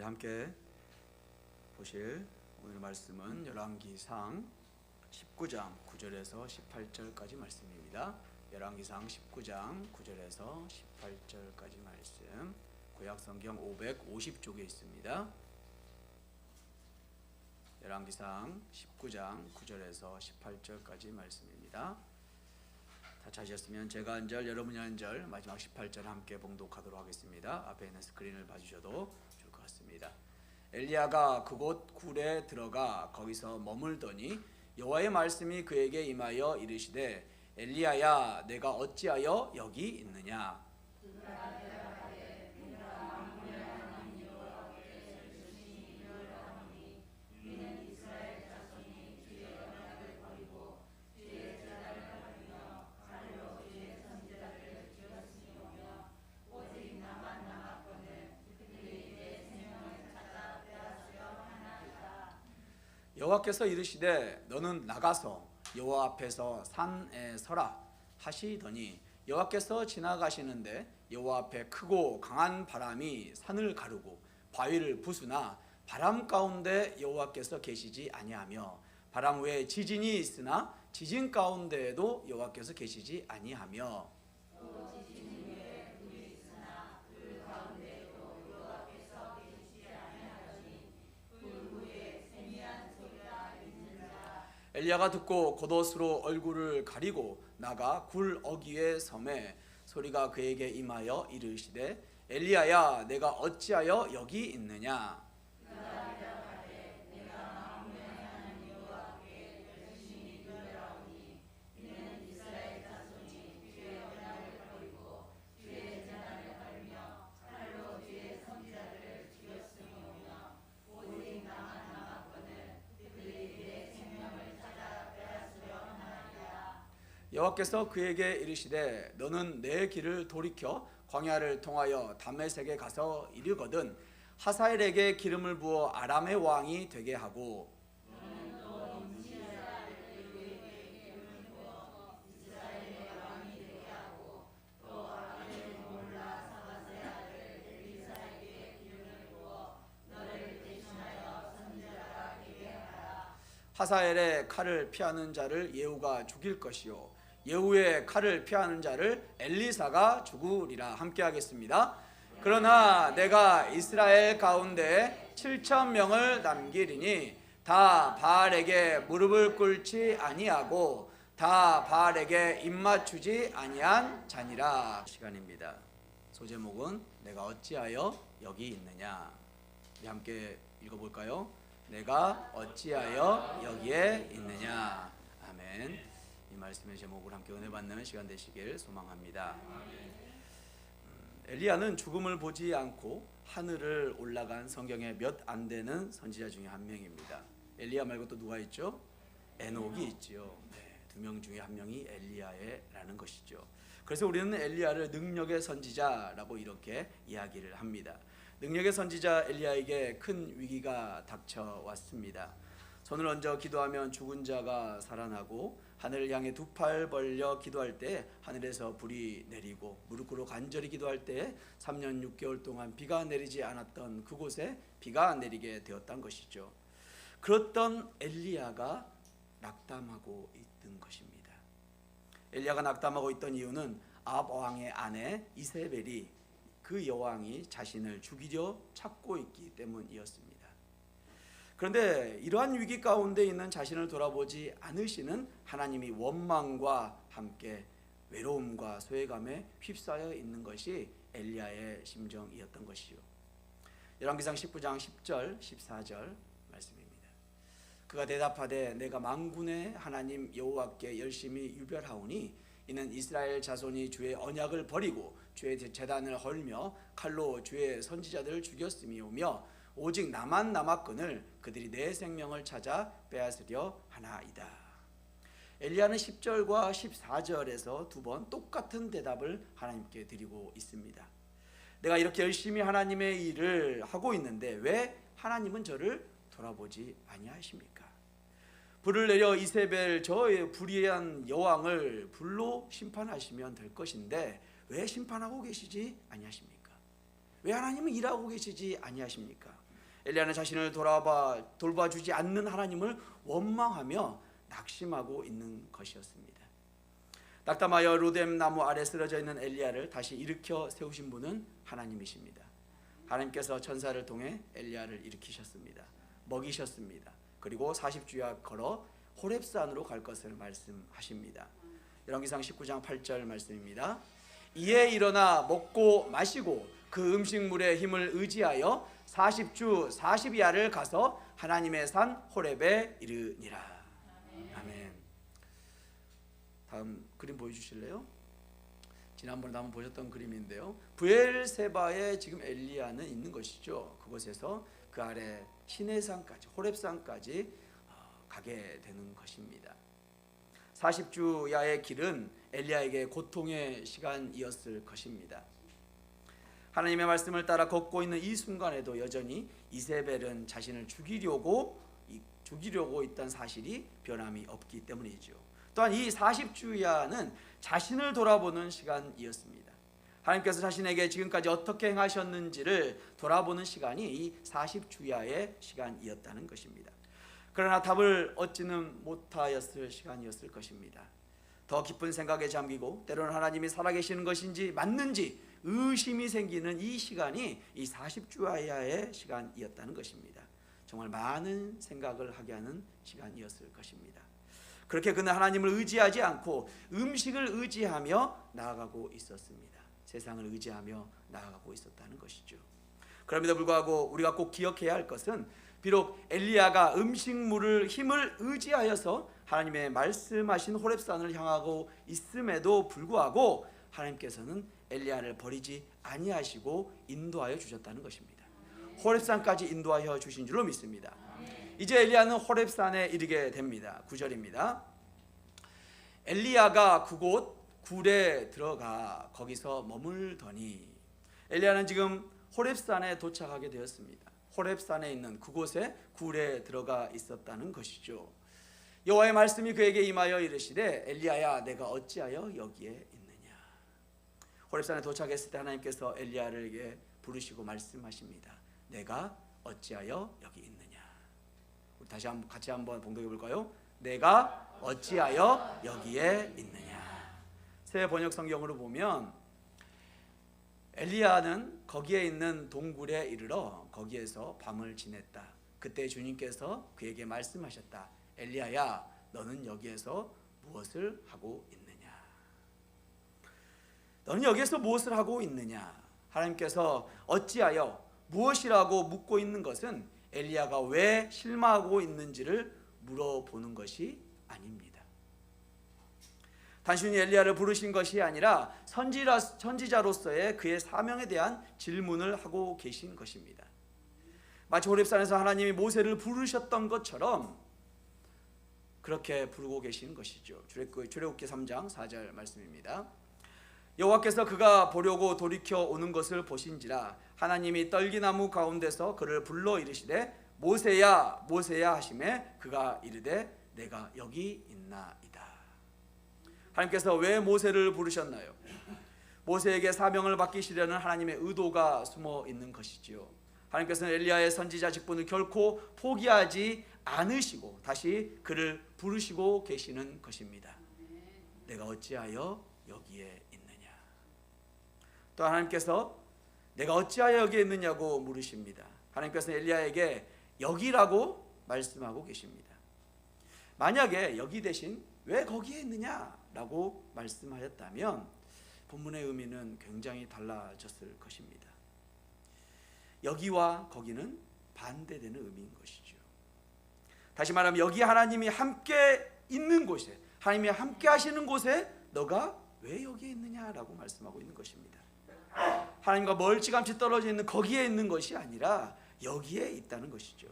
함께 보실 오늘 말씀은 열왕기상 19장 9절에서 18절까지 말씀입니다. 열왕기상 19장 9절에서 18절까지 말씀, 구약성경 550쪽에 있습니다. 열왕기상 19장 9절에서 18절까지 말씀입니다. 다 찾으셨으면 제가 한 절, 여러분이 한 절, 마지막 18절 함께 봉독하도록 하겠습니다. 앞에 있는 스크린을 봐주셔도 좋을 것 같습니다. 엘리야가 그곳 굴에 들어가 거기서 머물더니 여호와의 말씀이 그에게 임하여 이르시되, 엘리야야, 내가 어찌하여 여기 있느냐? 여호와께서 이르시되 너는 나가서 여호와 앞에서 산에 서라 하시더니, 여호와께서 지나가시는데 여호와 앞에 크고 강한 바람이 산을 가르고 바위를 부수나 바람 가운데 여호와께서 계시지 아니하며, 바람 외에 지진이 있으나 지진 가운데에도 여호와께서 계시지 아니하며, 엘리야가 듣고 겉옷으로 얼굴을 가리고 나가 굴 어귀에 섬에 소리가 그에게 임하여 이르시되, 엘리야야, 내가 어찌하여 여기 있느냐? 여호와께서 그에게 이르시되 너는 내 길을 돌이켜 광야를 통하여 다메섹에 가서 이르거든 하사엘에게 기름을 부어 아람의 왕이 되게 하고, 하사엘의 칼을 피하는 자를 예후가 죽일 것이요 예후의 칼을 피하는 자를 엘리사가 죽으리라. 함께 하겠습니다. 그러나 내가 이스라엘 가운데 7,000명을 남기리니 다 바알에게 무릎을 꿇지 아니하고 다 바알에게 입맞추지 아니한 자니라. 시간입니다. 소제목은 내가 어찌하여 여기 있느냐. 우리 함께 읽어볼까요? 내가 어찌하여 여기에 있느냐. 아멘. 이 말씀의 제목을 함께 은혜 받는 시간 되시길 소망합니다. 엘리야는 죽음을 보지 않고 하늘을 올라간 성경에 몇 안 되는 선지자 중에 한 명입니다. 엘리야 말고 또 누가 있죠? 에녹이 있죠. 두 명 중에 한 명이 엘리야라는 것이죠. 그래서 우리는 엘리야를 능력의 선지자라고 이렇게 이야기를 합니다. 능력의 선지자 엘리야에게 큰 위기가 닥쳐왔습니다. 손을 얹어 기도하면 죽은 자가 살아나고, 하늘을 향해 두 팔 벌려 기도할 때 하늘에서 불이 내리고, 무릎 꿇어 간절히 기도할 때 3년 6개월 동안 비가 내리지 않았던 그곳에 비가 내리게 되었던 것이죠. 그렇던 엘리야가 낙담하고 있던 것입니다. 엘리야가 낙담하고 있던 이유는 아합 왕의 아내 이세벨이 그 여왕이 자신을 죽이려 찾고 있기 때문이었습니다. 그런데 이러한 위기 가운데 있는 자신을 돌아보지 않으시는 하나님이 원망과 함께 외로움과 소외감에 휩싸여 있는 것이 엘리야의 심정이었던 것이요. 열왕기상 19장 10절 14절 말씀입니다. 그가 대답하되 내가 만군의 하나님 여호와께 열심히 유별하오니 이는 이스라엘 자손이 주의 언약을 버리고 주의 제단을 헐며 칼로 주의 선지자들을 죽였음이오며, 오직 나만 남았거늘 그들이 내 생명을 찾아 빼앗으려 하나이다. 엘리야는 10절과 14절에서 두 번 똑같은 대답을 하나님께 드리고 있습니다. 내가 이렇게 열심히 하나님의 일을 하고 있는데 왜 하나님은 저를 돌아보지 아니하십니까? 불을 내려 이세벨 저의 불의한 여왕을 불로 심판하시면 될 것인데 왜 심판하고 계시지 아니하십니까? 왜 하나님은 일하고 계시지 아니하십니까? 엘리야는 자신을 돌봐주지 않는 하나님을 원망하며 낙심하고 있는 것이었습니다. 낙담하여 로뎀 나무 아래 쓰러져 있는 엘리야를 다시 일으켜 세우신 분은 하나님이십니다. 하나님께서 천사를 통해 엘리야를 일으키셨습니다. 먹이셨습니다. 그리고 40주야 걸어 호렙산으로 갈 것을 말씀하십니다. 열왕기상 19장 8절 말씀입니다. 이에 일어나 먹고 마시고 그 음식물의 힘을 의지하여 40주 40야를 가서 하나님의 산 호렙에 이르니라. 아멘. 다음 그림 보여주실래요? 지난번에 한번 보셨던 그림인데요. 브엘세바에 지금 엘리야는 있는 것이죠. 그곳에서 그 아래 시내산까지 호렙산까지 가게 되는 것입니다. 40주야의 길은 엘리야에게 고통의 시간이었을 것입니다. 하나님의 말씀을 따라 걷고 있는 이 순간에도 여전히 이세벨은 자신을 죽이려고 있던 사실이 변함이 없기 때문이죠. 또한 이 40주야는 자신을 돌아보는 시간이었습니다. 하나님께서 자신에게 지금까지 어떻게 행하셨는지를 돌아보는 시간이 이 40주야의 시간이었다는 것입니다. 그러나 답을 얻지는 못하였을 시간이었을 것입니다. 더 깊은 생각에 잠기고 때로는 하나님이 살아계시는 것인지 맞는지 의심이 생기는 이 시간이 이 40주야의 시간이었다는 것입니다. 정말 많은 생각을 하게 하는 시간이었을 것입니다. 그렇게 그는 하나님을 의지하지 않고 음식을 의지하며 나아가고 있었습니다. 세상을 의지하며 나아가고 있었다는 것이죠. 그럼에도 불구하고 우리가 꼭 기억해야 할 것은 비록 엘리야가 음식물을 힘을 의지하여서 하나님의 말씀하신 호렙산을 향하고 있음에도 불구하고 하나님께서는 엘리야를 버리지 아니하시고 인도하여 주셨다는 것입니다. 호렙산까지 인도하여 주신 줄로 믿습니다. 이제 엘리야는 호렙산에 이르게 됩니다. 9절입니다. 엘리야가 그곳 굴에 들어가 거기서 머물더니 엘리야는 지금 호렙산에 도착하게 되었습니다. 호렙산에 있는 그곳에 굴에 들어가 있었다는 것이죠. 여호와의 말씀이 그에게 임하여 이르시되 엘리야야 내가 어찌하여 여기에 있느냐. 호렙산에 도착했을 때 하나님께서 엘리야를 부르시고 말씀하십니다. 내가 어찌하여 여기 있느냐. 우리 다시 한번 같이 한번 봉독해 볼까요? 내가 어찌하여 여기에 있느냐. 새 번역 성경으로 보면 엘리야는 거기에 있는 동굴에 이르러 거기에서 밤을 지냈다. 그때 주님께서 그에게 말씀하셨다. 엘리야야 너는 여기에서 무엇을 하고 있느냐. 너는 여기에서 무엇을 하고 있느냐. 하나님께서 어찌하여 무엇이라고 묻고 있는 것은 엘리야가 왜 실망하고 있는지를 물어보는 것이 아닙니다. 단순히 엘리야를 부르신 것이 아니라 선지자로서의 그의 사명에 대한 질문을 하고 계신 것입니다. 마치 호렙산에서 하나님이 모세를 부르셨던 것처럼 그렇게 부르고 계신 것이죠. 출애굽기 3장 4절 말씀입니다. 여호와께서 그가 보려고 돌이켜 오는 것을 보신지라 하나님이 떨기나무 가운데서 그를 불러 이르시되 모세야 모세야 하시매 그가 이르되 내가 여기 있나이다. 하나님께서 왜 모세를 부르셨나요? 모세에게 사명을 맡기시려는 하나님의 의도가 숨어 있는 것이지요. 하나님께서는 엘리야의 선지자 직분을 결코 포기하지 않으시고 다시 그를 부르시고 계시는 것입니다. 내가 어찌하여 여기에 있느냐. 또 하나님께서 내가 어찌하여 여기에 있느냐고 물으십니다. 하나님께서는 엘리야에게 여기라고 말씀하고 계십니다. 만약에 여기 대신 왜 거기에 있느냐라고 말씀하셨다면 본문의 의미는 굉장히 달라졌을 것입니다. 여기와 거기는 반대되는 의미인 것이죠. 다시 말하면 여기 하나님이 함께 있는 곳에, 하나님이 함께 하시는 곳에 너가 왜 여기에 있느냐라고 말씀하고 있는 것입니다. 하나님과 멀찌감치 떨어져 있는 거기에 있는 것이 아니라 여기에 있다는 것이죠.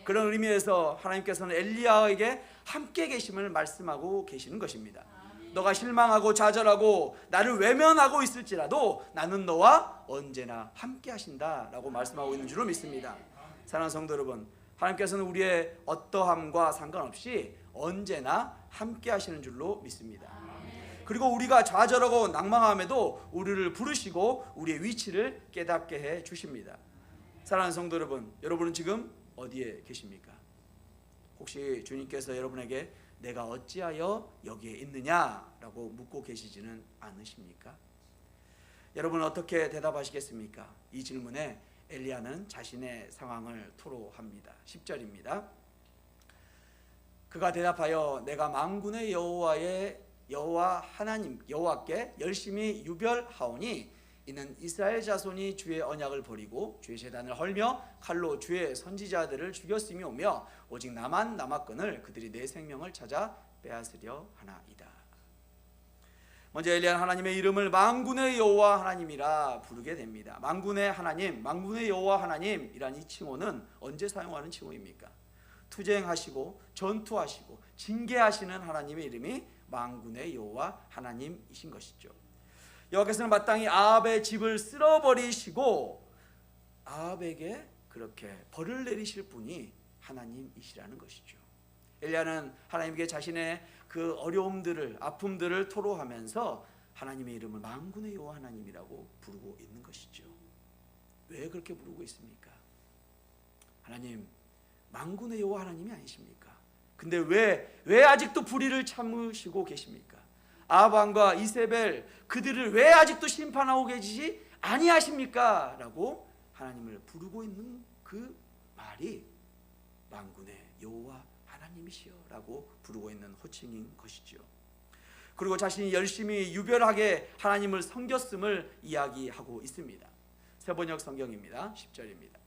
그런 의미에서 하나님께서는 엘리야에게 함께 계심을 말씀하고 계시는 것입니다. 너가 실망하고 좌절하고 나를 외면하고 있을지라도 나는 너와 언제나 함께 하신다라고 말씀하고 있는 줄로 믿습니다. 사랑하는 성도 여러분, 하나님께서는 우리의 어떠함과 상관없이 언제나 함께 하시는 줄로 믿습니다. 그리고 우리가 좌절하고 낭망함에도 우리를 부르시고 우리의 위치를 깨닫게 해 주십니다. 사랑하는 성도 여러분, 여러분은 지금 어디에 계십니까? 혹시 주님께서 여러분에게 내가 어찌하여 여기에 있느냐라고 묻고 계시지는 않으십니까? 여러분은 어떻게 대답하시겠습니까? 이 질문에 엘리야는 자신의 상황을 토로합니다. 10절입니다. 그가 대답하여 내가 만군의 여호와 하나님 여호와께 열심히 유별하오니 이는 이스라엘 자손이 주의 언약을 버리고 주의 제단을 헐며 칼로 주의 선지자들을 죽였음이오며 오직 나만 남았거늘 그들이 내 생명을 찾아 빼앗으려 하나이다. 먼저 엘리야는 하나님의 이름을 만군의 여호와 하나님이라 부르게 됩니다. 만군의 하나님, 만군의 여호와 하나님이란 이 칭호는 언제 사용하는 칭호입니까? 투쟁하시고 전투하시고 징계하시는 하나님의 이름이 만군의 여호와 하나님이신 것이죠. 여호와께서는 마땅히 아합의 집을 쓸어버리시고 아합에게 그렇게 벌을 내리실 분이 하나님이시라는 것이죠. 엘리야는 하나님께 자신의 그 어려움들을, 아픔들을 토로하면서 하나님의 이름을 만군의 여호와 하나님이라고 부르고 있는 것이죠. 왜 그렇게 부르고 있습니까? 하나님, 만군의 여호와 하나님이 아니십니까? 근데 왜 아직도 불의를 참으시고 계십니까? 아합 왕과 이세벨 그들을 왜 아직도 심판하고 계시지 아니하십니까? 라고 하나님을 부르고 있는 그 말이 만군의 여호와 하나님이시여 라고 부르고 있는 호칭인 것이죠. 그리고 자신이 열심히 유별하게 하나님을 섬겼음을 이야기하고 있습니다. 세번역 성경입니다. 10절입니다.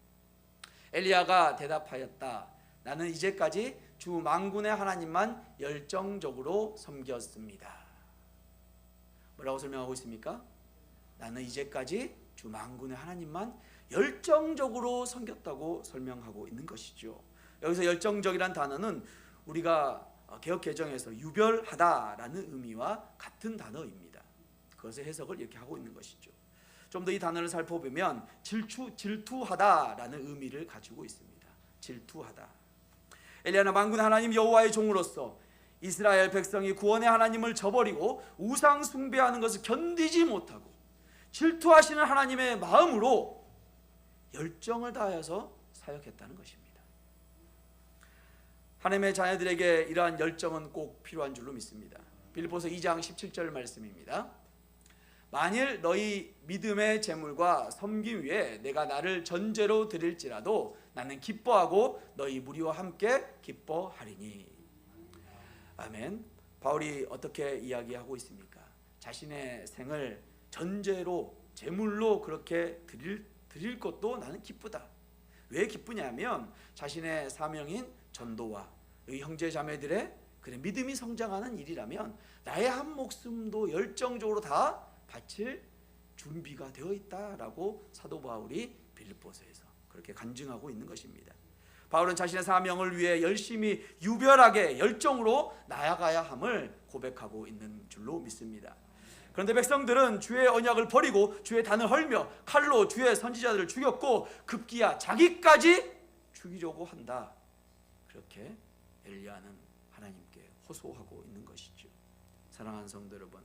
엘리야가 대답하였다. 나는 이제까지 주 만군의 하나님만 열정적으로 섬겼습니다. 뭐라고 설명하고 있습니까? 나는 이제까지 주 만군의 하나님만 열정적으로 섬겼다고 설명하고 있는 것이죠. 여기서 열정적이란 단어는 우리가 개역 개정에서 유별하다라는 의미와 같은 단어입니다. 그것의 해석을 이렇게 하고 있는 것이죠. 좀 더 이 단어를 살펴보면 질투하다라는 의미를 가지고 있습니다. 질투하다. 엘리야는 만군의 하나님 여호와의 종으로서 이스라엘 백성이 구원의 하나님을 저버리고 우상 숭배하는 것을 견디지 못하고 질투하시는 하나님의 마음으로 열정을 다하여서 사역했다는 것입니다. 하나님의 자녀들에게 이러한 열정은 꼭 필요한 줄로 믿습니다. 빌립보서 2장 17절 말씀입니다. 만일 너희 믿음의 제물과 섬김 위에 내가 나를 전제로 드릴지라도 나는 기뻐하고 너희 무리와 함께 기뻐하리니. 아멘. 바울이 어떻게 이야기하고 있습니까? 자신의 생을 전제로 제물로 그렇게 드릴 것도 나는 기쁘다. 왜 기쁘냐면 자신의 사명인 전도와 이 형제 자매들의 그래 믿음이 성장하는 일이라면 나의 한 목숨도 열정적으로 다 바칠 준비가 되어 있다라고 사도 바울이 빌립보서에서 그렇게 간증하고 있는 것입니다. 바울은 자신의 사명을 위해 열심히 유별하게 열정으로 나아가야 함을 고백하고 있는 줄로 믿습니다. 그런데 백성들은 주의 언약을 버리고 주의 단을 헐며 칼로 주의 선지자들을 죽였고 급기야 자기까지 죽이려고 한다. 그렇게 엘리야는 하나님께 호소하고 있는 것이죠. 사랑하는 성도 여러분,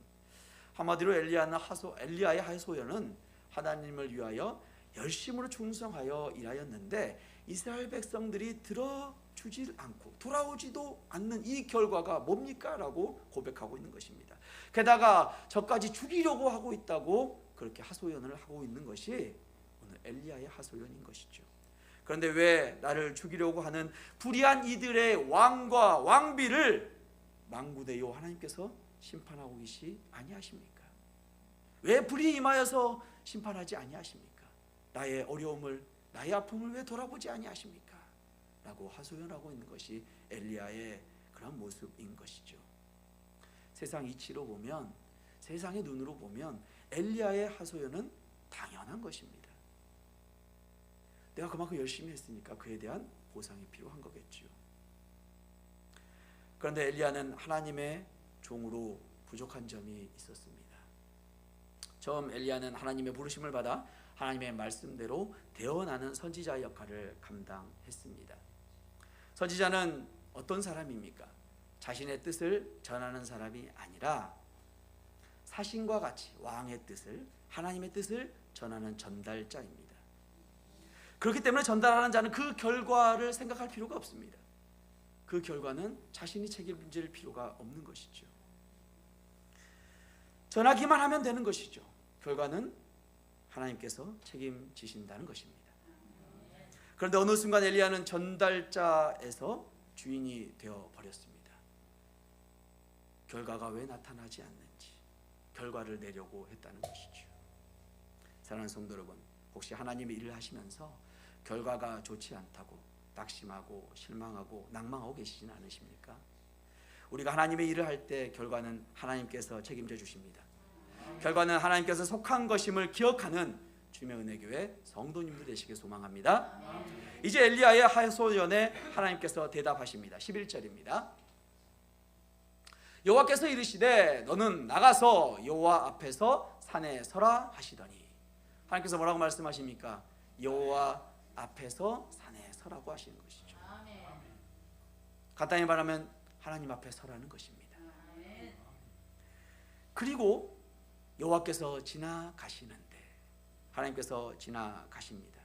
한마디로 엘리야의 하소연은 하나님을 위하여 열심으로 충성하여 일하였는데 이스라엘 백성들이 들어주질 않고 돌아오지도 않는 이 결과가 뭡니까? 라고 고백하고 있는 것입니다. 게다가 저까지 죽이려고 하고 있다고 그렇게 하소연을 하고 있는 것이 오늘 엘리야의 하소연인 것이죠. 그런데 왜 나를 죽이려고 하는 불의한 이들의 왕과 왕비를 만군의 여호와 하나님께서 심판하고 계시 아니하십니까? 왜 불이 임하여서 심판하지 아니하십니까? 나의 어려움을 나의 아픔을 왜 돌아보지 아니하십니까? 라고 하소연하고 있는 것이 엘리야의 그런 모습인 것이죠. 세상 이치로 보면, 세상의 눈으로 보면 엘리야의 하소연은 당연한 것입니다. 내가 그만큼 열심히 했으니까 그에 대한 보상이 필요한 거겠죠. 그런데 엘리야는 하나님의 종으로 부족한 점이 있었습니다. 처음 엘리야는 하나님의 부르심을 받아 하나님의 말씀대로 되어나는 선지자의 역할을 감당했습니다. 선지자는 어떤 사람입니까? 자신의 뜻을 전하는 사람이 아니라 사신과 같이 왕의 뜻을, 하나님의 뜻을 전하는 전달자입니다. 그렇기 때문에 전달하는 자는 그 결과를 생각할 필요가 없습니다. 그 결과는 자신이 책임질 필요가 없는 것이죠. 전하기만 하면 되는 것이죠. 결과는 하나님께서 책임지신다는 것입니다. 그런데 어느 순간 엘리야는 전달자에서 주인이 되어 버렸습니다. 결과가 왜 나타나지 않는지 결과를 내려고 했다는 것이죠. 사랑하는 성도 여러분, 혹시 하나님의 일을 하시면서 결과가 좋지 않다고 낙심하고 실망하고 낭망하고 계시지는 않으십니까? 우리가 하나님의 일을 할 때 결과는 하나님께서 책임져 주십니다. 결과는 하나님께서 속한 것임을 기억하는 주님의 은혜교회 성도님들 되시길 소망합니다. 이제 엘리야의 하소연에 하나님께서 대답하십니다. 11절입니다. 여호와께서 이르시되 너는 나가서 여호와 앞에서 산에 서라 하시더니, 하나님께서 뭐라고 말씀하십니까? 여호와 앞에서 산에 서라고 하시는 것이죠. 간단히 말하면 하나님 앞에 서라는 것입니다. 그리고 여호와께서 지나가시는데, 하나님께서 지나가십니다.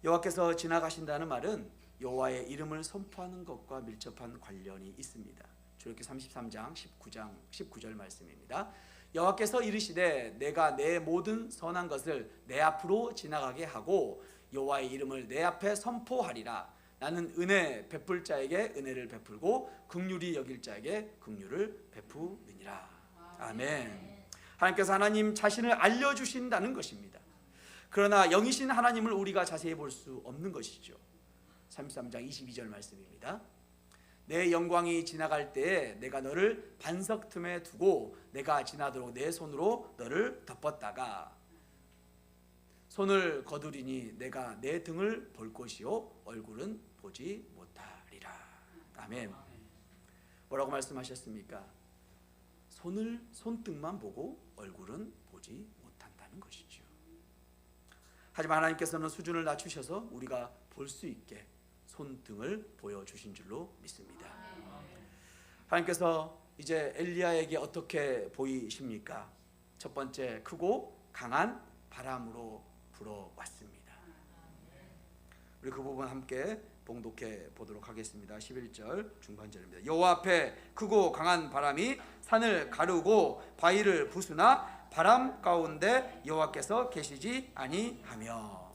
여호와께서 지나가신다는 말은 여호와의 이름을 선포하는 것과 밀접한 관련이 있습니다. 출애굽기 33장 19절 말씀입니다. 여호와께서 이르시되 내가 내 모든 선한 것을 내 앞으로 지나가게 하고 여호와의 이름을 내 앞에 선포하리라. 나는 은혜 베풀 자에게 은혜를 베풀고 긍휼히 여길 자에게 긍휼을 베푸느니라. 아멘. 하나님께서 하나님 자신을 알려주신다는 것입니다. 그러나 영이신 하나님을 우리가 자세히 볼 수 없는 것이죠. 33장 22절 말씀입니다. 내 영광이 지나갈 때에 내가 너를 반석 틈에 두고 내가 지나도록 내 손으로 너를 덮었다가 손을 거두리니 내가 내 등을 볼 것이요 얼굴은 보지 못하리라. 아멘. 뭐라고 말씀하셨습니까? 손등만 보고 얼굴은 보지 못한다는 것이죠. 하지만 하나님께서는 수준을 낮추셔서 우리가 볼 수 있게 손등을 보여주신 줄로 믿습니다. 하나님께서 이제 엘리야에게 어떻게 보이십니까? 첫 번째, 크고 강한 바람으로 불어왔습니다. 우리 그 부분 함께 봉독해 보도록 하겠습니다. 11절 중반절입니다. 여호와 앞에 크고 강한 바람이 산을 가르고 바위를 부수나 바람 가운데 여호와께서 계시지 아니하며.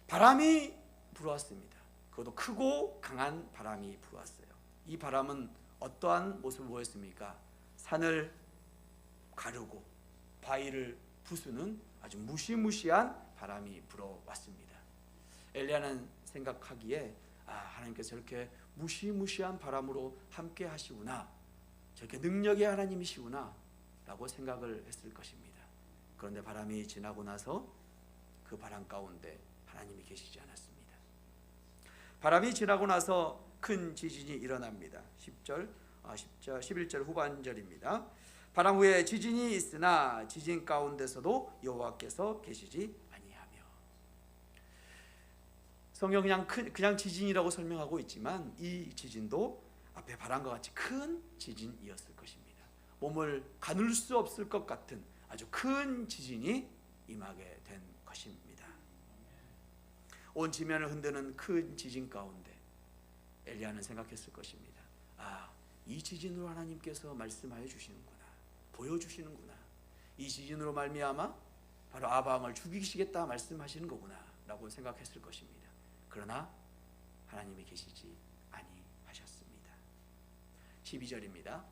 바람이 불어왔습니다. 그것도 크고 강한 바람이 불어왔어요. 이 바람은 어떠한 모습을 보였습니까? 산을 가르고 바위를 부수는 아주 무시무시한 바람이 불어왔습니다. 엘리야는 생각하기에 하나님께서 저렇게 무시무시한 바람으로 함께 하시구나, 저렇게 능력의 하나님이시구나 라고 생각을 했을 것입니다. 그런데 바람이 지나고 나서 그 바람 가운데 하나님이 계시지 않았습니다. 바람이 지나고 나서 큰 지진이 일어납니다. 11절 후반절입니다. 바람 후에 지진이 있으나 지진 가운데서도 여호와께서 계시지 아니하며. 성경 그냥 지진이라고 설명하고 있지만 이 지진도 앞에 바람과 같이 큰 지진이었을 것입니다. 몸을 가눌 수 없을 것 같은 아주 큰 지진이 임하게 된 것입니다. 온 지면을 흔드는 큰 지진 가운데 엘리야는 생각했을 것입니다. 이 지진으로 하나님께서 말씀하여 주시는구나, 보여주시는구나. 이 지진으로 말미암아 바로 아방을 죽이시겠다 말씀하시는 거구나 라고 생각했을 것입니다. 그러나 하나님이 계시지 아니하셨습니다. 12절입니다.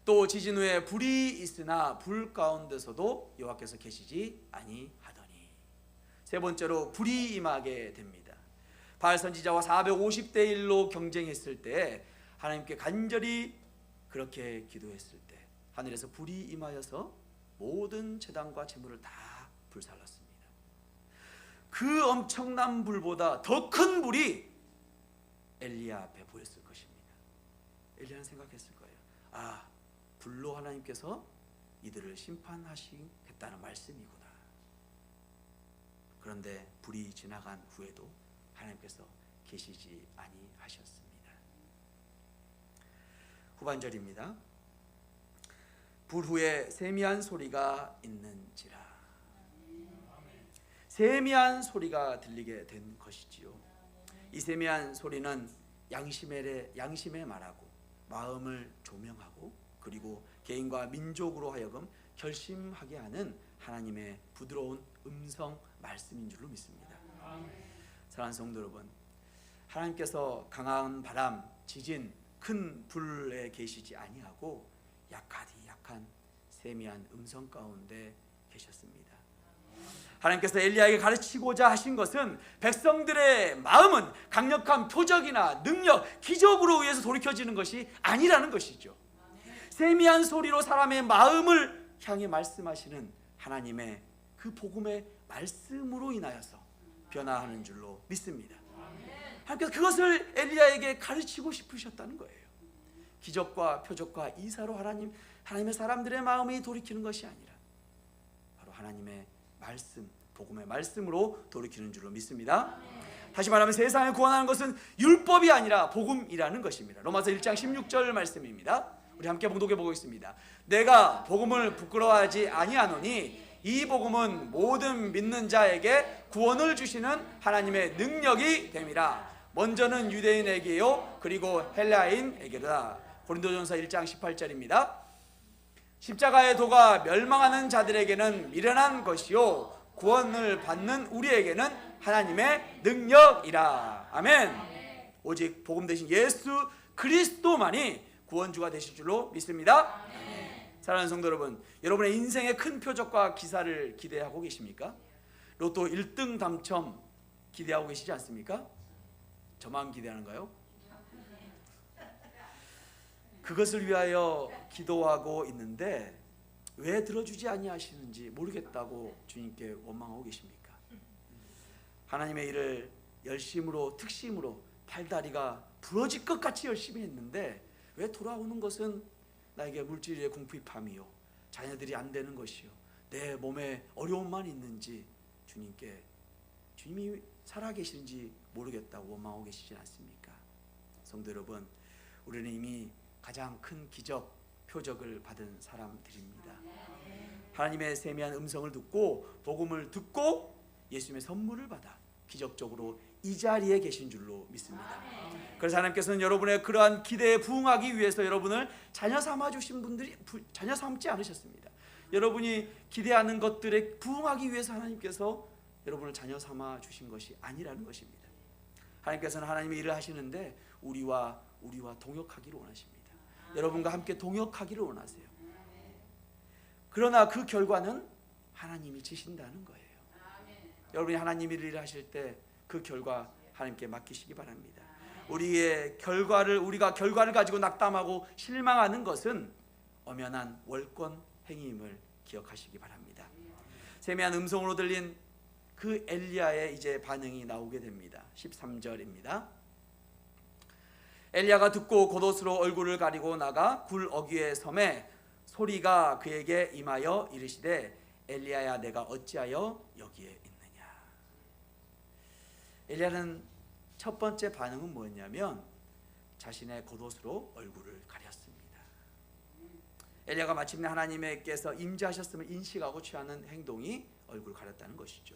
또 지진 후에 불이 있으나 불 가운데서도 여호와께서 계시지 아니하더니. 세 번째로 불이 임하게 됩니다. 바알 선지자와 450대 1로 경쟁했을 때 하나님께 간절히 그렇게 기도했을 때 하늘에서 불이 임하여서 모든 제단과 제물을 다 불살랐습니다. 그 엄청난 불보다 더 큰 불이 엘리야 앞에 보였을 것입니다. 엘리야는 생각했을 거예요. 불로 하나님께서 이들을 심판하시겠다는 말씀이구나. 그런데 불이 지나간 후에도 하나님께서 계시지 아니하셨습니다. 후반절입니다. 불 후에 세미한 소리가 있는지라. 세미한 소리가 들리게 된 것이지요. 이 세미한 소리는 양심에 말하고 마음을 조명하고 그리고 개인과 민족으로 하여금 결심하게 하는 하나님의 부드러운 음성 말씀인 줄로 믿습니다. 사랑하는 성도 여러분, 하나님께서 강한 바람, 지진, 큰 불에 계시지 아니하고 약한 세미한 음성 가운데 계셨습니다. 하나님께서 엘리야에게 가르치고자 하신 것은 백성들의 마음은 강력한 표적이나 능력, 기적으로 의해서 돌이켜지는 것이 아니라는 것이죠. 세미한 소리로 사람의 마음을 향해 말씀하시는 하나님의 그 복음의 말씀으로 인하여서 변화하는 줄로 믿습니다. 하나님께서 그것을 엘리야에게 가르치고 싶으셨다는 거예요. 기적과 표적과 이사로 하나님의 사람들의 마음이 돌이키는 것이 아니라 바로 하나님의 말씀, 복음의 말씀으로 돌이키는 줄로 믿습니다. 다시 말하면 세상을 구원하는 것은 율법이 아니라 복음이라는 것입니다. 로마서 1장 16절 말씀입니다. 우리 함께 봉독해 보겠습니다. 내가 복음을 부끄러워하지 아니하노니 이 복음은 모든 믿는 자에게 구원을 주시는 하나님의 능력이 됨이라. 먼저는 유대인에게요 그리고 헬라인에게로다. 고린도전서 1장 18절입니다. 십자가의 도가 멸망하는 자들에게는 미련한 것이요 구원을 받는 우리에게는 하나님의 능력이라. 아멘. 오직 복음 대신 예수 그리스도만이 구원주가 되실 줄로 믿습니다. 사랑하는 성도 여러분, 여러분의 인생의 큰 표적과 기사를 기대하고 계십니까? 로또 1등 당첨 기대하고 계시지 않습니까? 저만 기대하는가요? 그것을 위하여 기도하고 있는데 왜 들어주지 아니하시는지 모르겠다고 주님께 원망하고 계십니까? 하나님의 일을 열심으로 특심으로 팔다리가 부러질 것 같이 열심히 했는데 왜 돌아오는 것은 나에게 물질의 궁핍함이요 자녀들이 안 되는 것이요 내 몸에 어려움만 있는지 주님이 살아계시는지 모르겠다고 원망하고 계시지 않습니까? 성도 여러분, 우리는 이미 가장 큰 기적, 표적을 받은 사람들입니다. 하나님의 세미한 음성을 듣고 복음을 듣고 예수님의 선물을 받아 기적적으로 이 자리에 계신 줄로 믿습니다. 그래서 하나님께서는 여러분의 그러한 기대에 부응하기 위해서 여러분을 자녀 삼아 주신 분들이 자녀 삼지 않으셨습니다. 여러분이 기대하는 것들에 부응하기 위해서 하나님께서 여러분을 자녀 삼아 주신 것이 아니라는 것입니다. 하나님께서는 하나님의 일을 하시는데 우리와 동역하기를 원하십니다. 여러분과 함께 동역하기를 원하세요. 그러나 그 결과는 하나님이 지신다는 거예요. 여러분이 하나님의 일을 하실 때 그 결과 하나님께 맡기시기 바랍니다. 우리가 결과를 가지고 낙담하고 실망하는 것은 엄연한 월권 행위임을 기억하시기 바랍니다. 세미한 음성으로 들린 그 엘리야의 이제 반응이 나오게 됩니다. 13절입니다. 엘리야가 듣고 겉옷으로 얼굴을 가리고 나가 굴 어귀에 섬에 소리가 그에게 임하여 이르시되 엘리야야 내가 어찌하여 여기에 있느냐. 엘리야는 첫 번째 반응은 뭐였냐면 자신의 겉옷으로 얼굴을 가렸습니다. 엘리야가 마침내 하나님께서 임재하셨음을 인식하고 취하는 행동이 얼굴을 가렸다는 것이죠.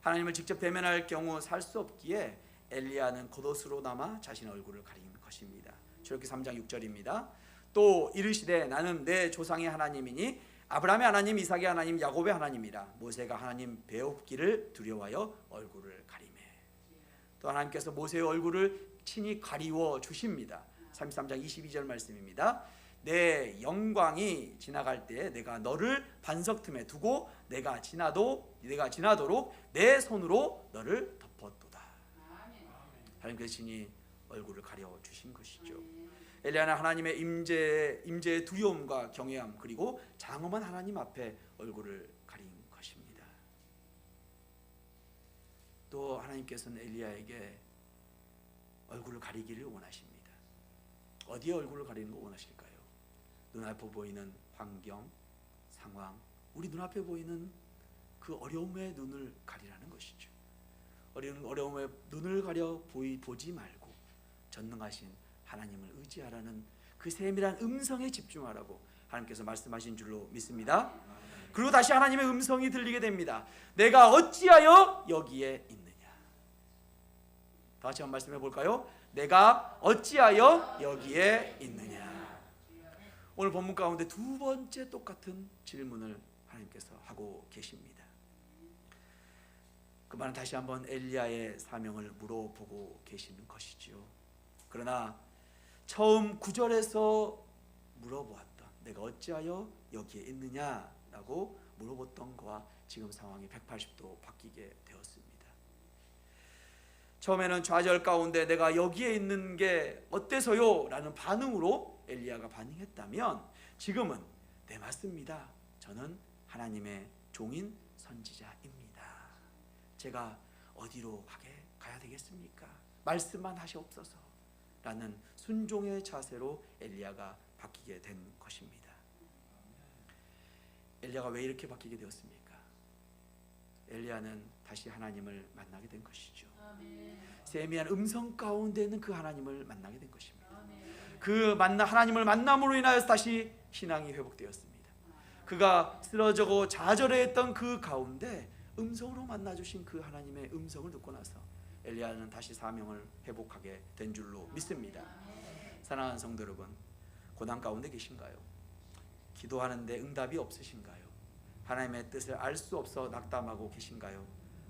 하나님을 직접 대면할 경우 살 수 없기에 엘리야는 겉옷으로 남아 자신의 얼굴을 가린 것입니다. 출애굽기 3장 6절입니다. 또 이르시되 나는 내 조상의 하나님이니 아브라함의 하나님, 이삭의 하나님, 야곱의 하나님이라. 모세가 하나님 배웁기를 두려워하여 얼굴을 가리매. 또 하나님께서 모세의 얼굴을 친히 가리워 주십니다. 33장 22절 말씀입니다. 내 영광이 지나갈 때에 내가 너를 반석 틈에 두고 내가 지나도록 내 손으로 너를 덮었도다. 하나님께서 친히 얼굴을 가려 주신 것이죠. 엘리야는 하나님의 임재의 두려움과 경외함 그리고 장엄한 하나님 앞에 얼굴을 가린 것입니다. 또 하나님께서는 엘리야에게 얼굴을 가리기를 원하십니다. 어디에 얼굴을 가리는 거 원하실까요? 눈앞에 보이는 환경, 상황, 우리 눈앞에 보이는 그 어려움의 눈을 가리라는 것이죠. 어려움에 눈을 가려 보지 말고 전능하신 하나님을 의지하라는 그 세밀한 음성에 집중하라고 하나님께서 말씀하신 줄로 믿습니다. 그리고 다시 하나님의 음성이 들리게 됩니다. 내가 어찌하여 여기에 있느냐. 다시 한번 말씀해 볼까요? 내가 어찌하여 여기에 있느냐. 오늘 본문 가운데 두 번째 똑같은 질문을 하나님께서 하고 계십니다. 그 말은 다시 한번 엘리야의 사명을 물어보고 계시는 것이지요. 그러나 처음 9절에서 물어보았던 내가 어찌하여 여기에 있느냐라고 물어봤던 것과 지금 상황이 180도 바뀌게 되었습니다. 처음에는 좌절 가운데 내가 여기에 있는 게 어때서요? 라는 반응으로 엘리야가 반응했다면 지금은 네, 맞습니다. 저는 하나님의 종인 선지자입니다. 제가 어디로 가야 되겠습니까? 말씀만 하시옵소서 라는 순종의 자세로 엘리야가 바뀌게 된 것입니다. 엘리야가 왜 이렇게 바뀌게 되었습니까? 엘리야는 다시 하나님을 만나게 된 것이죠. 세미한 음성 가운데 있는 그 하나님을 만나게 된 것입니다. 하나님을 만남으로 인하여서 다시 신앙이 회복되었습니다. 그가 쓰러져고 좌절했던 그 가운데 음성으로 만나주신 그 하나님의 음성을 듣고 나서 엘리야는 다시 사명을 회복하게 된 줄로 믿습니다. 사랑하는 성도 여러분, 고난 가운데 계신가요? 기도하는데 응답이 없으신가요? 하나님의 뜻을 알 수 없어 낙담하고 계신가요?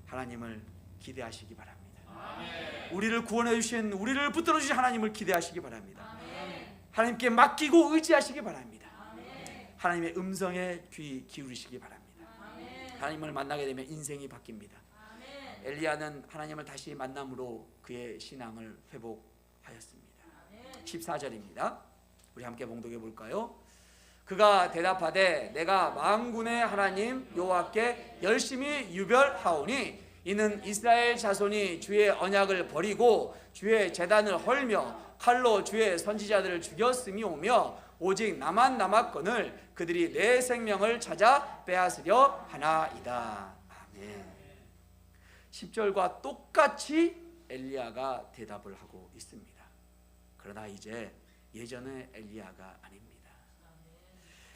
하나님을 기대하시기 바랍니다. 우리를 구원해 주신, 우리를 붙들어 주신 하나님을 기대하시기 바랍니다. 하나님께 맡기고 의지하시기 바랍니다. 하나님의 음성에 귀 기울이시기 바랍니다. 하나님을 만나게 되면 인생이 바뀝니다. 엘리야는 하나님을 다시 만남으로 그의 신앙을 회복하였습니다. 14절입니다. 우리 함께 봉독해 볼까요? 그가 대답하되 내가 만군의 하나님 여호와께 열심히 유별하오니 이는 이스라엘 자손이 주의 언약을 버리고 주의 제단을 헐며 칼로 주의 선지자들을 죽였음이오며 오직 나만 남았거늘 그들이 내 생명을 찾아 빼앗으려 하나이다. 아멘. 10절과 똑같이 엘리야가 대답을 하고 있습니다. 그러나 이제 예전의 엘리야가 아닙니다.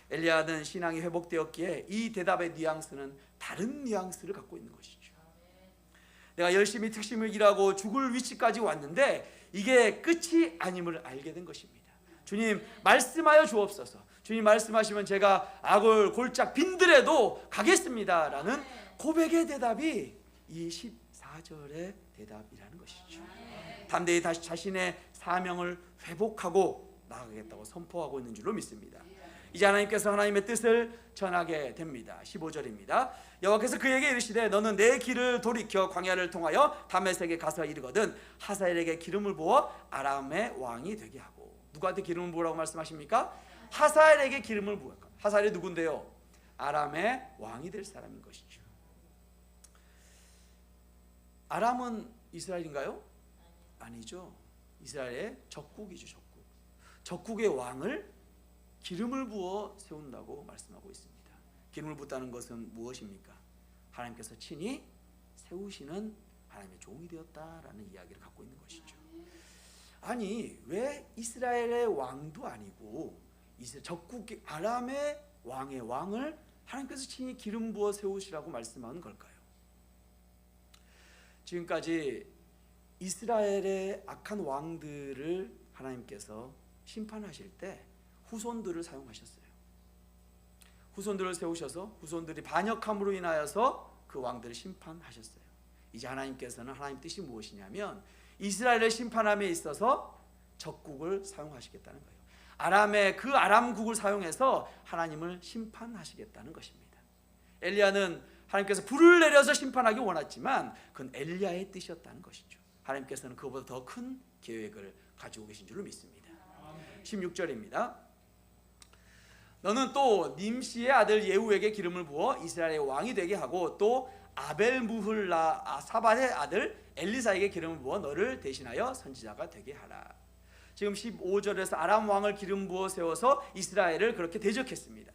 엘리야는 신앙이 회복되었기에 이 대답의 뉘앙스는 다른 뉘앙스를 갖고 있는 것이죠. 내가 열심히 특심을 일하고 죽을 위치까지 왔는데 이게 끝이 아님을 알게 된 것입니다. 주님 말씀하여 주옵소서. 주님 말씀하시면 제가 악을 골짝 빈들에도 가겠습니다 라는 고백의 대답이 이 14절의 대답이라는 것이죠. 담대히 다시 자신의 사명을 회복하고 나아가겠다고 선포하고 있는 줄로 믿습니다. 이제 하나님께서 하나님의 뜻을 전하게 됩니다. 15절입니다. 여호와께서 그에게 이르시되 너는 내 길을 돌이켜 광야를 통하여 다메섹에 가서 이르거든 하사엘에게 기름을 부어 아람의 왕이 되게 하고. 누구한테 기름을 부으라고 말씀하십니까? 하사엘에게 기름을 부어. 하사엘이 누군데요? 아람의 왕이 될 사람인 것이죠. 아람은 이스라엘인가요? 아니죠. 이스라엘의 적국이죠. 적국의 왕을 기름을 부어 세운다고 말씀하고 있습니다. 기름을 붓다는 것은 무엇입니까? 하나님께서 친히 세우시는 하나님의 종이 되었다라는 이야기를 갖고 있는 것이죠. 아니 왜 이스라엘의 왕도 아니고 적국 아람의 왕의 왕을 하나님께서 친히 기름 부어 세우시라고 말씀하는 걸까요? 지금까지 이스라엘의 악한 왕들을 하나님께서 심판하실 때 후손들을 사용하셨어요. 후손들을 세우셔서 후손들이 반역함으로 인하여서 그 왕들을 심판하셨어요. 이제 하나님께서는 하나님 뜻이 무엇이냐면 이스라엘을 심판함에 있어서 적국을 사용하시겠다는 거예요. 아람의 그 아람국을 사용해서 하나님을 심판하시겠다는 것입니다. 엘리야는 하나님께서 불을 내려서 심판하기 원했지만 그건 엘리야의 뜻이었다는 것이죠. 하나님께서는 그보다 더 큰 계획을 가지고 계신 줄로 믿습니다. 16절입니다. 너는 또 님시의 아들 예후에게 기름을 부어 이스라엘의 왕이 되게 하고 또 아벨무훌라 사반의 아들 엘리사에게 기름을 부어 너를 대신하여 선지자가 되게 하라. 지금 15절에서 아람 왕을 기름 부어 세워서 이스라엘을 그렇게 대적했습니다.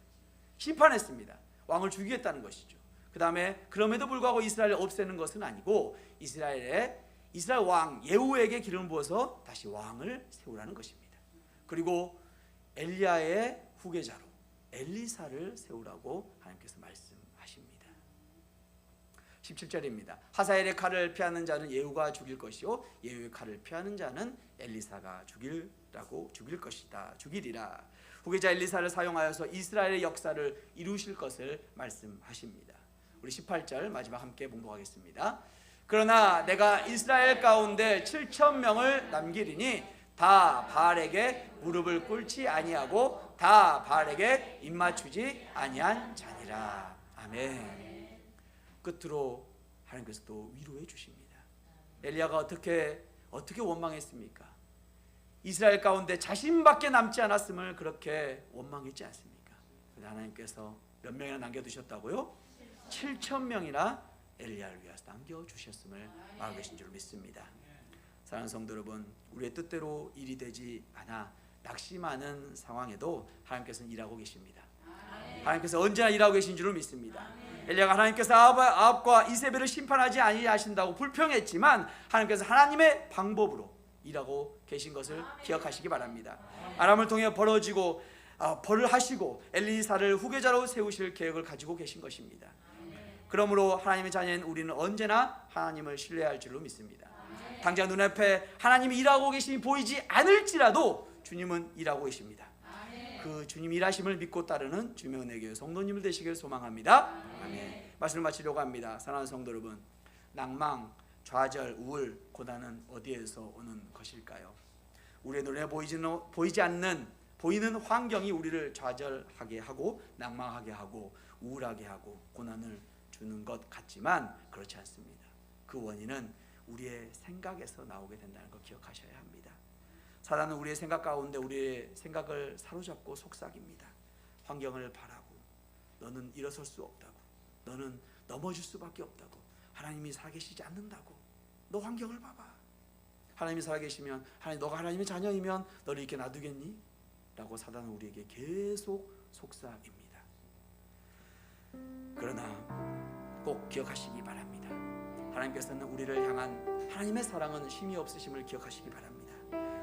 심판했습니다. 왕을 죽이겠다는 것이죠. 그 다음에 그럼에도 불구하고 이스라엘을 없애는 것은 아니고 이스라엘 왕 예후에게 기름을 부어서 다시 왕을 세우라는 것입니다. 그리고 엘리야의 후계자로 엘리사를 세우라고 하나님께서 말씀하십니다. 17절입니다. 하사엘의 칼을 피하는 자는 예후가 죽일 것이요 예후의 칼을 피하는 자는 엘리사가 죽일 것이다. 죽이리라. 후계자 엘리사를 사용하여서 이스라엘의 역사를 이루실 것을 말씀하십니다. 우리 18절 마지막 함께 봉독하겠습니다. 그러나 내가 이스라엘 가운데 7,000명을 남기리니 다 바알에게 무릎을 꿇지 아니하고 다 바알에게 입맞추지 아니한 자니라. 아멘. 끝으로 하나님께서 또 위로해 주십니다. 엘리야가 어떻게 원망했습니까? 이스라엘 가운데 자신밖에 남지 않았음을 그렇게 원망했지 않습니까? 하나님께서 몇 명이나 남겨두셨다고요? 7,000명이나 엘리야를 위해서 남겨주셨음을 알고 계신 줄 믿습니다. 사랑하는 성도 여러분, 우리의 뜻대로 일이 되지 않아 낙심하는 상황에도 하나님께서는 일하고 계십니다. 하나님께서 언제나 일하고 계신 줄 믿습니다. 엘리야가 하나님께서 아합과 이세벨을 심판하지 아니하신다고 불평했지만 하나님께서 하나님의 방법으로 일하고 계신 것을 기억하시기 바랍니다. 아람을 통해 벌을 하시고 엘리사를 후계자로 세우실 계획을 가지고 계신 것입니다. 그러므로 하나님의 자녀인 우리는 언제나 하나님을 신뢰할 줄로 믿습니다. 당장 눈앞에 하나님이 일하고 계심이 보이지 않을지라도 주님은 일하고 계십니다. 그 주님 일하심을 믿고 따르는 주님의 은혜교회 성도님들 되시길 소망합니다. 아멘. 말씀을 마치려고 합니다. 사랑하는 성도 여러분, 낭망, 좌절, 우울, 고난은 어디에서 오는 것일까요? 우리의 눈에 보이지 않는 보이는 환경이 우리를 좌절하게 하고 낭망하게 하고 우울하게 하고 고난을 주는 것 같지만 그렇지 않습니다. 그 원인은 우리의 생각에서 나오게 된다는 걸 기억하셔야 합니다. 사단은 우리의 생각 가운데 우리의 생각을 사로잡고 속삭입니다. 환경을 바라고 너는 일어설 수 없다고, 너는 넘어질 수밖에 없다고, 하나님이 살아계시지 않는다고, 너 환경을 봐봐. 하나님이 살아계시면 너가 하나님의 자녀이면 너를 이렇게 놔두겠니? 라고 사단은 우리에게 계속 속삭입니다. 그러나 꼭 기억하시기 바랍니다. 하나님께서는 우리를 향한 하나님의 사랑은 쉼이 없으심을 기억하시기 바랍니다.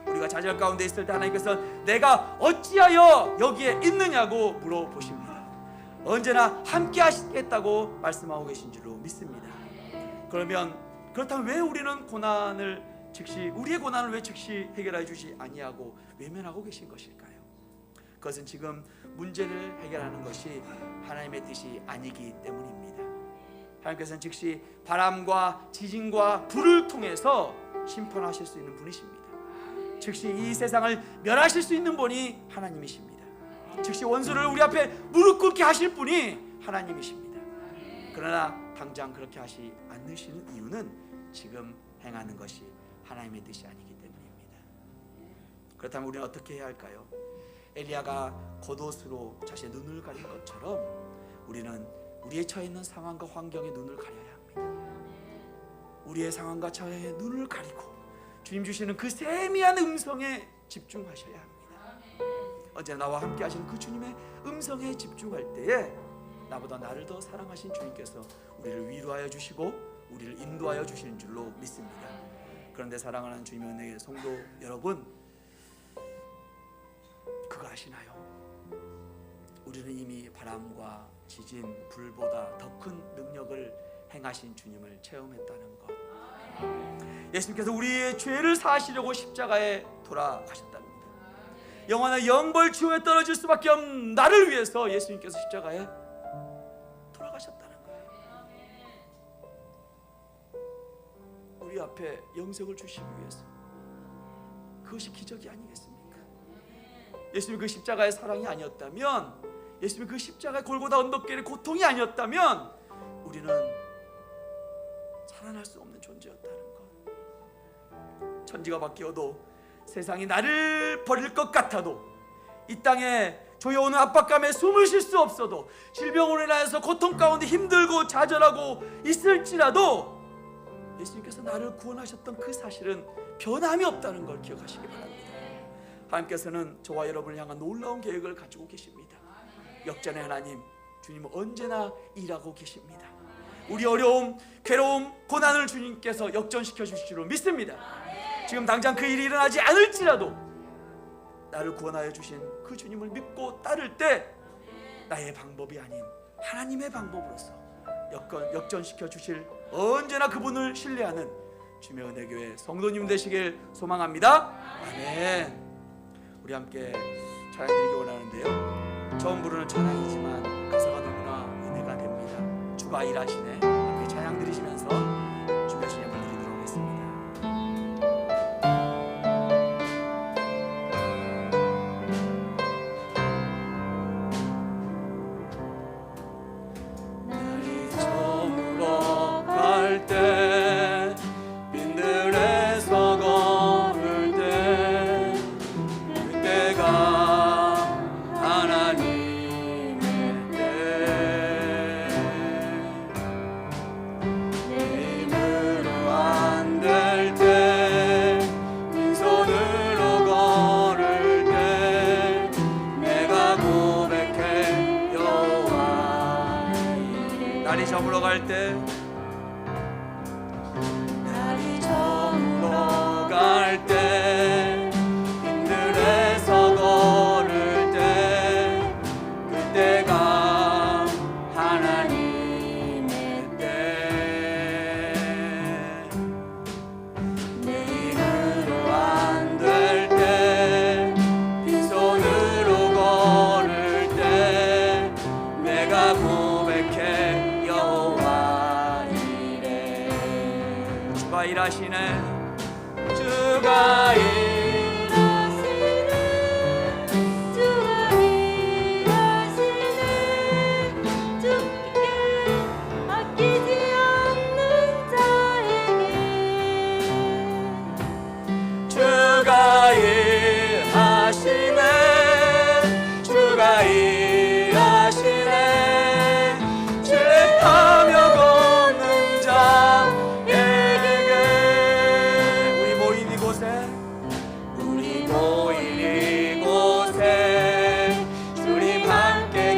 우리가 좌절 가운데 있을 때 하나님께서 내가 어찌하여 여기에 있느냐고 물어보십니다. 언제나 함께 하시겠다고 말씀하고 계신 줄로 믿습니다. 그렇다면 왜 우리는 우리의 고난을 왜 즉시 해결해 주시 아니하고 외면하고 계신 것일까요? 그것은 지금 문제를 해결하는 것이 하나님의 뜻이 아니기 때문입니다. 하나님께서는 즉시 바람과 지진과 불을 통해서 심판하실 수 있는 분이십니다. 즉시 이 세상을 멸하실 수 있는 분이 하나님이십니다. 즉시 원수를 우리 앞에 무릎 꿇게 하실 분이 하나님이십니다. 그러나 당장 그렇게 하시 않으시는 이유는 지금 행하는 것이 하나님의 뜻이 아니기 때문입니다. 그렇다면 우리는 어떻게 해야 할까요? 엘리야가 겉옷으로 자신의 눈을 가린 것처럼 우리는 우리의 처해 있는 상황과 환경에 눈을 가려야 합니다. 우리의 상황과 처해 눈을 가리고 주님 주시는 그 세미한 음성에 집중하셔야 합니다. 언제나 나와 함께 하시는 그 주님의 음성에 집중할 때에 나보다 나를 더 사랑하신 주님께서 우리를 위로하여 주시고 우리를 인도하여 주시는 줄로 믿습니다. 그런데 사랑하는 주님의 은혜의 성도 여러분, 그거 아시나요? 우리는 이미 바람과 지진, 불보다 더 큰 능력을 행하신 주님을 체험했다는 것. 예수님께서 우리의 죄를 사하시려고 십자가에 돌아가셨답니다. 영원한 영벌 지옥에 떨어질 수밖에 없는 나를 위해서 예수님께서 십자가에 돌아가셨다는 거예요. 우리 앞에 영생을 주시기 위해서. 그것이 기적이 아니겠습니까? 예수님 그 십자가의 사랑이 아니었다면, 예수님 그 십자가의 골고다 언덕길의 고통이 아니었다면 우리는 살아날 수 없는 존재였다는 것. 천지가 바뀌어도, 세상이 나를 버릴 것 같아도, 이 땅에 조여오는 압박감에 숨을 쉴 수 없어도, 질병으로 인하여서 고통 가운데 힘들고 좌절하고 있을지라도 예수님께서 나를 구원하셨던 그 사실은 변함이 없다는 걸 기억하시기 바랍니다. 하나님께서는 저와 여러분을 향한 놀라운 계획을 가지고 계십니다. 역전의 하나님, 주님은 언제나 일하고 계십니다. 우리 어려움, 괴로움, 고난을 주님께서 역전시켜 주실 줄 믿습니다. 지금 당장 그 일이 일어나지 않을지라도 나를 구원하여 주신 그 주님을 믿고 따를 때 나의 방법이 아닌 하나님의 방법으로서 역전시켜 주실, 언제나 그분을 신뢰하는 주의 은혜교회 성도님 되시길 소망합니다. 아멘. 우리 함께 찬양 드리기 원하는데요, 처음 부르는 찬양이지만 가사가 너무나 은혜가 됩니다. 주가 일하시네. 함께 찬양 드리시면서 준비하신 예물 드리도록 하겠습니다. 날이 저물어 갈 때, 빈들에서 걸을 때, 그때가 하나님의 때. 내 힘으로 안 될 때, 빈손으로 걸을 때, 내가 고백해 여호와 이래. 날이 저물어 갈 때, 날이 저물어 갈 때, 빈들에서 걸을 때, 그때가 하나님의 때. 내 힘으로 안 될 때, 빈손으로 걸을 때, 내가 고백해 여호와 이래. 주가 일하시네. 주가 주가 일하시네. 주가 일하시네. 죄하며 걷는 자에게. 우리 모인 이곳에, 우리 모인 이곳에 주님 함께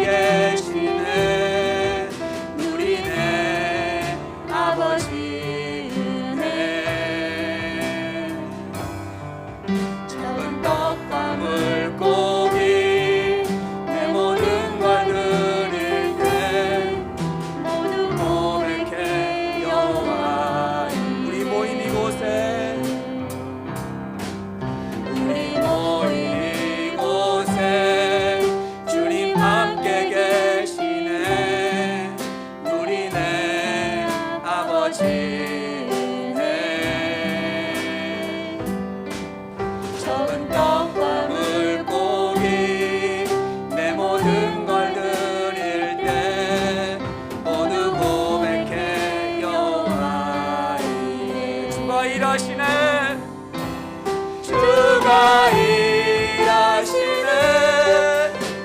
계시네. 누리네 아버지 은혜. 작은 떡과 물고기 내 모든 걸 드릴 때, 모두 고백해 여호와. 우리 모인 이곳에, 우리 모인 이곳에 주님 함께 계시네. 누리네 아버지 은혜. 적은 떡과 물고기 내 모든 걸 드릴 때, 모두 고백해 여호와 이래. 주가 일하시네. 주가 일하시네.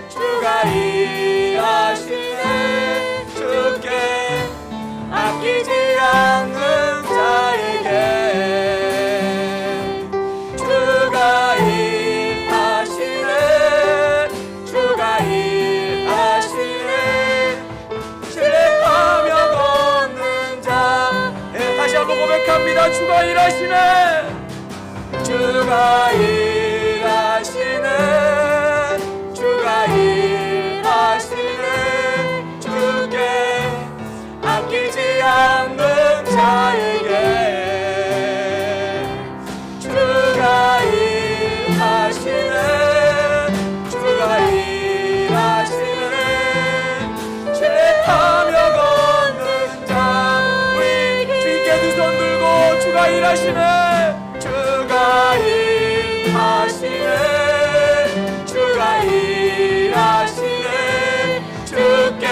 주가 일하시네. 주께 아끼지 않는 자에게. 주가 일하시네. 주가 일하시네. 신뢰하며 걷는 자에. 다시 한번 고백합니다. 주가 일하시네. 주가 일하시네. 주가 일하시네. 주께 아끼지 않는 자에게. 주가 일하시네. 주가 일하시네. 신뢰하며 걷는 자. 우리 주께 두 손 들고 주가 일하시네. 주가 일하시네. 주가 일하시네. 주께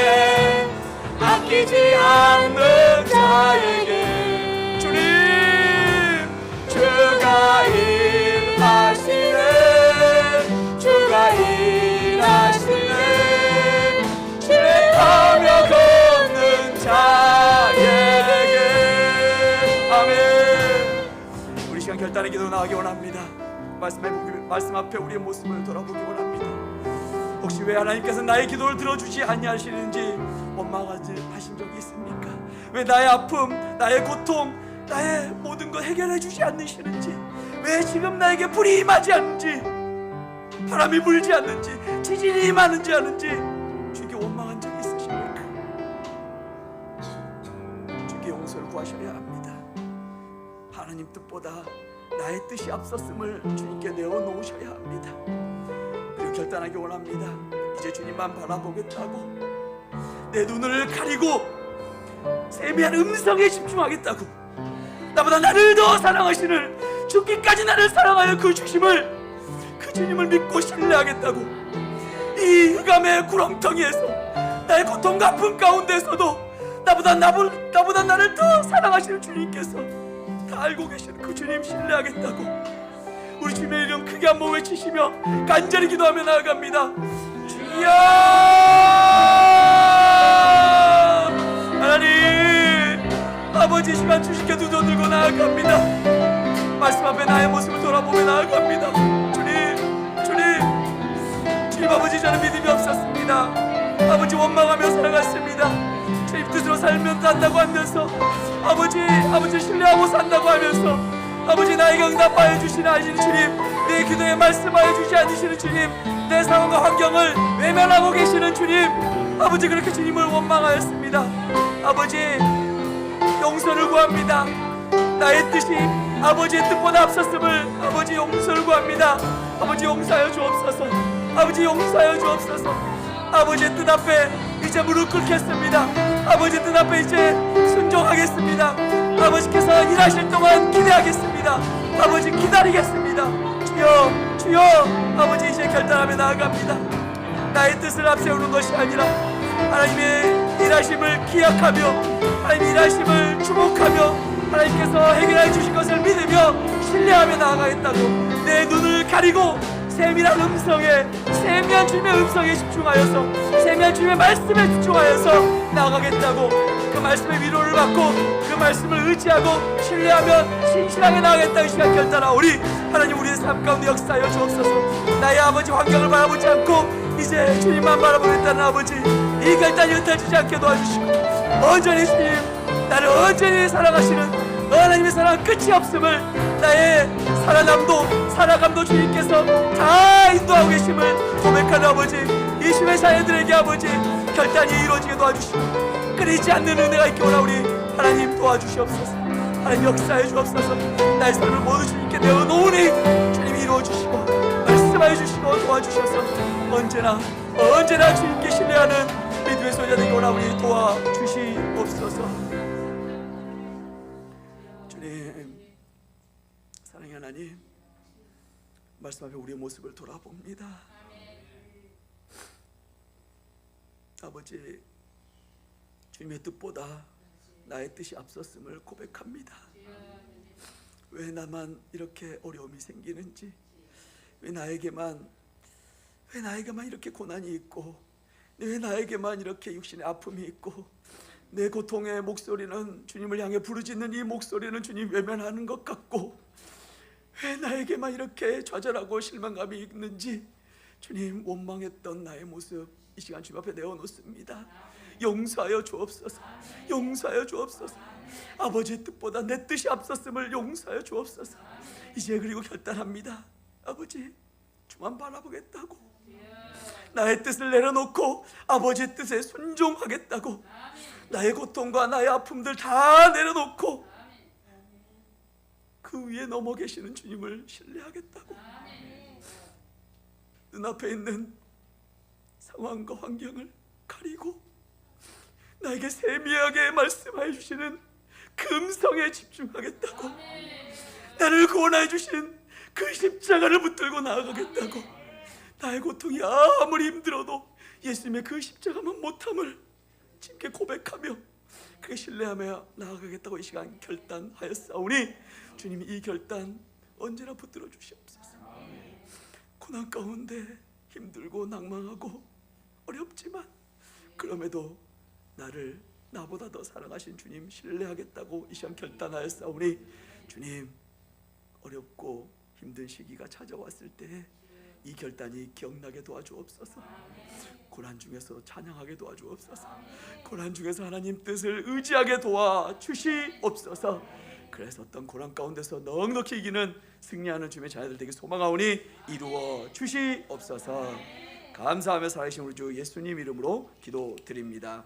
아끼지 않는 자에게. 주님, 주가 일하시네. 주가 일하시네. 신뢰하며 걷는 자에게. 아멘. 시간 결단의 기도 나가기 원합니다. 말씀 앞에 우리의 모습을 돌아보기 원합니다. 혹시 왜 하나님께서 나의 기도를 들어주지 아니하시는지 원망하신 적이 있습니까? 왜 나의 아픔, 나의 고통, 나의 모든 것 해결해 주지 않으시는지, 왜 지금 나에게 불이 임하지 않는지, 바람이 불지 않는지, 지진이 임하는지 않은지 주께 용서를 구하셔야 합니다. 하나님 뜻보다 나의 뜻이 앞섰음을 주님께 내어놓으셔야 합니다. 그리고 결단하기 원합니다. 이제 주님만 바라보겠다고, 내 눈을 가리고 세미한 음성에 집중하겠다고, 나보다 나를 더 사랑하시는, 죽기까지 나를 사랑하여 그 주님을 믿고 신뢰하겠다고, 이 흑암의 구렁텅이에서, 나의 고통과 아픔 가운데서도 나보다 나를 더 사랑하시는 주님께서 다 알고 계시는 그 주님 신뢰하겠다고 우리 주님의 이름 크게 한번 외치시며 간절히 기도하며 나아갑니다. 주여! 하나님 아버지, 시간 주님께 두 손 들고 나아갑니다. 말씀 앞에 나의 모습을 돌아보며 나아갑니다. 주님 아버지, 저는 믿음이 없었습니다. 아버지, 원망하며 살아갔습니다. 주님 뜻으로 살면 산다고 하면서, 아버지 신뢰하고 산다고 하면서, 아버지 나에게 응답하여 주시는 주님, 내 기도에 말씀하여 주지 않으시는 주님, 내 상황과 환경을 외면하고 계시는 주님, 아버지 그렇게 주님을 원망하였습니다. 아버지 용서를 구합니다. 나의 뜻이 아버지의 뜻보다 앞섰음을 아버지 용서를 구합니다. 아버지 용서하여 주옵소서. 아버지 용서하여 주옵소서. 아버지의 뜻 앞에 이제 무릎 꿇겠습니다. 아버지 뜻 앞에 이제 순종하겠습니다. 아버지께서 일하실 동안 기대하겠습니다. 아버지 기다리겠습니다. 주여 아버지, 이제 결단하며 나아갑니다. 나의 뜻을 앞세우는 것이 아니라 하나님의 일하심을 기약하며, 하나님의 일하심을 주목하며, 하나님께서 해결해 주실 것을 믿으며 신뢰하며 나아가겠다고, 내 눈을 가리고 세미한 주님의 음성에 집중하여서, 세미한 주님의 말씀에 집중하여서 나아가겠다고, 그 말씀의 위로를 받고 그 말씀을 의지하고 신뢰하며 신실하게 나아가겠다 이 시간 결단하오니, 하나님 우리의 삶 가운데 역사하여 주옵소서. 나의 아버지 환경을 바라보지 않고 이제 주님만 바라보겠다는 아버지, 이 결단이 흩어지지 않게 도와주시고, 온전히 주님, 나를 온전히 사랑하시는 하나님의 사랑 끝이 없음을, 나의 살아감도 주님께서 다 인도하고 계심을 고백하는 아버지, 이 심의 자녀들에게 아버지 결단이 이루어지게 도와주시고, 끊이지 않는 은혜가 있게 오라오니 하나님 도와주시옵소서. 하나님 역사해 주옵소서. 나의 삶을 모두 주님께 내어놓으니 주님이 이루어주시고 말씀하여 주시고 도와주셔서 언제나 주님께 신뢰하는 믿음의 소자들이 오라오니 도와주시옵소서. 주님, 사랑의 하나님, 말씀 앞에 우리의 모습을 돌아봅니다. 아버지, 주님의 뜻보다 나의 뜻이 앞섰음을 고백합니다. 왜 나만 이렇게 어려움이 생기는지, 왜 나에게만 이렇게 고난이 있고, 왜 나에게만 이렇게 육신의 아픔이 있고, 내 고통의 목소리는, 주님을 향해 부르짖는 이 목소리는 주님 외면하는 것 같고, 왜 나에게만 이렇게 좌절하고 실망감이 있는지, 주님 원망했던 나의 모습 이 시간 주님 앞에 내어놓습니다. 용서하여 주옵소서. 용서하여 주옵소서. 아버지의 뜻보다 내 뜻이 앞섰음을 용서하여 주옵소서. 이제 그리고 결단합니다. 아버지, 주만 바라보겠다고, 나의 뜻을 내려놓고 아버지의 뜻에 순종하겠다고, 나의 고통과 나의 아픔들 다 내려놓고 그 위에 넘어 계시는 주님을 신뢰하겠다고, 눈앞에 있는 상황과 환경을 가리고 나에게 세미하게 말씀해 주시는 그 음성에 집중하겠다고, 나를 구원해 주신 그 십자가를 붙들고 나아가겠다고, 나의 고통이 아무리 힘들어도 예수님의 그 십자가만 못함을 주님께 고백하며 그렇게 신뢰하며 나아가겠다고 이 시간 결단하였사오니, 주님이 이 결단 언제나 붙들어 주시옵소서. 고난 가운데 힘들고 낭망하고 어렵지만 그럼에도 나보다 더 사랑하신 주님 신뢰하겠다고 이 시간 결단하였사오니, 주님, 어렵고 힘든 시기가 찾아왔을 때 이 결단이 기억나게 도와주옵소서. 고난 중에서 찬양하게 도와주옵소서. 고난 중에서 하나님 뜻을 의지하게 도와주시옵소서. 그래서 어떤 고난 가운데서 넉넉히 이기는 승리하는 주님의 자녀들 되게 소망하오니 이루어 주시옵소서. 감사하며 살아계신 우리 주 예수님 이름으로 기도드립니다.